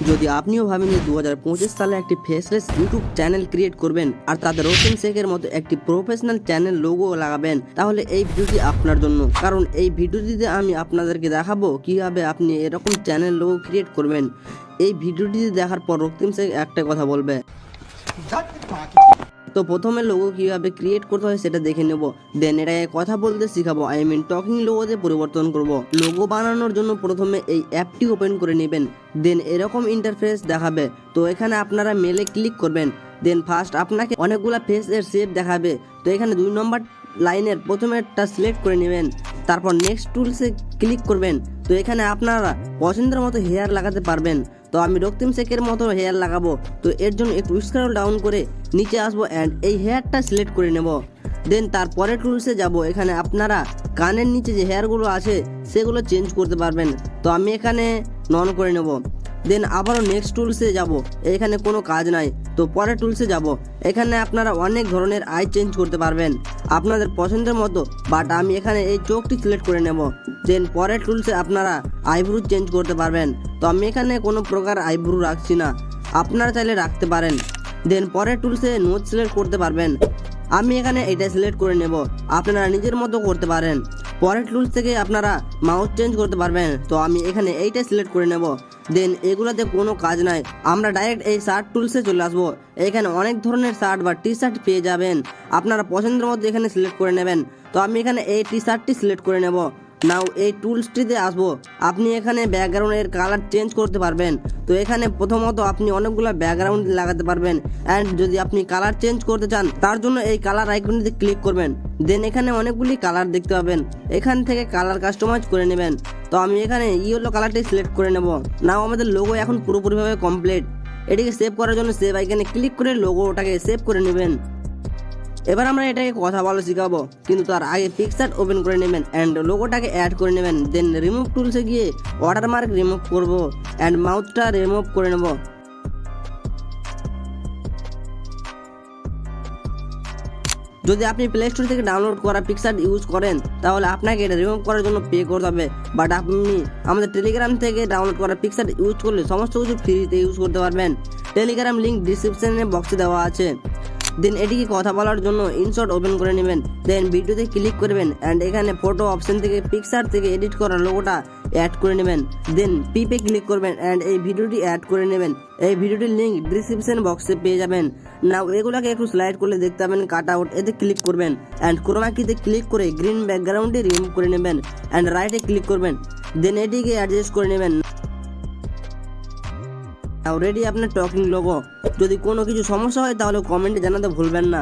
যদি আপনিও ভাবেন যে 2025 সালে একটি ফেসলেস ইউটিউব চ্যানেল ক্রিয়েট করবেন আর তাদের রোশন শেখের মতো একটি প্রফেশনাল চ্যানেল লোগো লাগাবেন, তাহলে এই ভিডিওটি আপনার জন্য। কারণ এই ভিডিওটিতে আমি আপনাদেরকে দেখাবো কিভাবে আপনি এরকম চ্যানেল লোগো ক্রিয়েট করবেন। এই ভিডিওটি দেখার পর রক্তিম শেখ একটা কথা বলবে। তো প্রথমে লোগো কিভাবে ক্রিয়েট করতে হয় সেটা দেখে নেব, দেন এটাকে কথা বলতে শিখাবো, টকিং লোগোতে পরিবর্তন করব। লোগো বানানোর জন্য প্রথমে এই অ্যাপটি ওপেন করে নেবেন, দেন এরকম ইন্টারফেস দেখাবে। তো এখানে আপনারা মেলে ক্লিক করবেন, দেন ফার্স্ট আপনাকে অনেকগুলা ফেস এর শেপ দেখাবে। তো এখানে 2 নম্বর লাইনের প্রথমেরটা সিলেক্ট করে নেবেন, তারপর নেক্সট টুলসে ক্লিক করবেন। তো এখানে আপনারা পছন্দের মতো হেয়ার লাগাতে পারবেন। তো আমি রক্তিম শেখের মতো হেয়ার লাগাবো, তো এর জন্য একটু স্ক্রল ডাউন করে নিচে আসবো অ্যান্ড এই হেয়ারটা সিলেক্ট করে নেব। দেন তারপরে টুলসে যাব, এখানে আপনারা কানের নিচে যে হেয়ারগুলো আছে সেগুলো চেঞ্জ করতে পারবেন। তো আমি এখানে নন করে নেব। দেন আবারও নেক্সট টুলসে যাব, এখানে কোনো কাজ নাই। তো পরের টুলসে যাব, এখানে আপনারা অনেক ধরনের আই চেঞ্জ করতে পারবেন আপনাদের পছন্দের মতো, বাট আমি এখানে এই চোখটি সিলেক্ট করে নেব। দেন পরের টুলসে আপনারা আইব্রু চেঞ্জ করতে পারবেন। তো আমি এখানে কোনো প্রকার আইব্রু রাখছি না, আপনারা চাইলে রাখতে পারেন। দেন পরের টুলসে নোজ সিলেক্ট করতে পারবেন, আমি এখানে এটা সিলেক্ট করে নেব, আপনারা নিজের মতো করতে পারেন। পরের টুলস থেকে আপনারা মাউস চেঞ্জ করতে পারবেন, তো আমি এখানে এইটা সিলেক্ট করে নেব। দেন এগুলাতে কোনো কাজ নাই, আমরা ডাইরেক্ট এই শার্ট টুলসে চলে আসবো। এখানে অনেক ধরনের শার্ট বা টি শার্ট পেয়ে যাবেন, আপনারা পছন্দের মতো এখানে সিলেক্ট করে নেবেন। তো আমি এখানে এই টি শার্টটি সিলেক্ট করে নেব। নাও এই টুলসটিতে আসবো, আপনি এখানে ব্যাকগ্রাউন্ডের কালার চেঞ্জ করতে পারবেন। তো এখানে প্রথমত আপনি অনেকগুলো ব্যাকগ্রাউন্ড লাগাতে পারবেন, অ্যান্ড যদি আপনি কালার চেঞ্জ করতে চান তার জন্য এই কালার আইকনটিতে ক্লিক করবেন। দেন এখানে অনেকগুলি কালার দেখতে পাবেন, এখান থেকে কালার কাস্টমাইজ করে নেবেন। তো আমি এখানে ইয়েলো কালারটি সিলেক্ট করে নেব। নাও আমাদের লোগো এখন পুরোপুরিভাবে কমপ্লিট। এটিকে সেভ করার জন্য সেভ আইকনে ক্লিক করে লোগোটাকে সেভ করে নেবেন। এবার আমরা এটাকে কথা বলা শিখাবো, কিন্তু তার আগে পিকচার ওপেন করে নেবেন অ্যান্ড লোগোটাকে অ্যাড করে নেবেন। দেন রিমুভ টুলসে গিয়ে ওয়াটারমার্ক রিমুভ করব অ্যান্ড মাউথটা রিমুভ করে নেব। যদি আপনি প্লে স্টোর থেকে ডাউনলোড করা পিকচার ইউজ করেন তাহলে আপনাকে এটা রিমুভ করার জন্য পে করতে হবে, বাট আপনি আমাদের টেলিগ্রাম থেকে ডাউনলোড করা পিকচার ইউজ করলে সমস্ত কিছু ফ্রিতে ইউজ করতে পারবেন। টেলিগ্রাম লিঙ্ক ডিসক্রিপশনে বক্সে দেওয়া আছে। দেন এটিকে কথা বলার জন্য ইনশট ওপেন করে নেবেন, দেন ভিডিওতে ক্লিক করবেন অ্যান্ড এখানে ফটো অপশন থেকে পিকচার থেকে এডিট করা লোগোটা অ্যাড করে নেবেন। দেন পিপে ক্লিক করবেন অ্যান্ড এই ভিডিওটি অ্যাড করে নেবেন। এই ভিডিওটির লিঙ্ক ডিসক্রিপশন বক্সে পেয়ে যাবেন। নাও এগুলোকে একটু স্লাইড করলে দেখতে পাবেন কাট আউট, এতে ক্লিক করবেন অ্যান্ড ক্রোমা কিতে ক্লিক করে গ্রিন ব্যাকগ্রাউন্ডে রিমুভ করে নেবেন অ্যান্ড রাইটে ক্লিক করবেন। দেন এটিকে অ্যাডজাস্ট করে নেবেন। রেডি আপনার টকিং লোগো। যদি কোনো কিছু সমস্যা হয় তাহলে কমেন্টে জানাতে ভুলবেন না।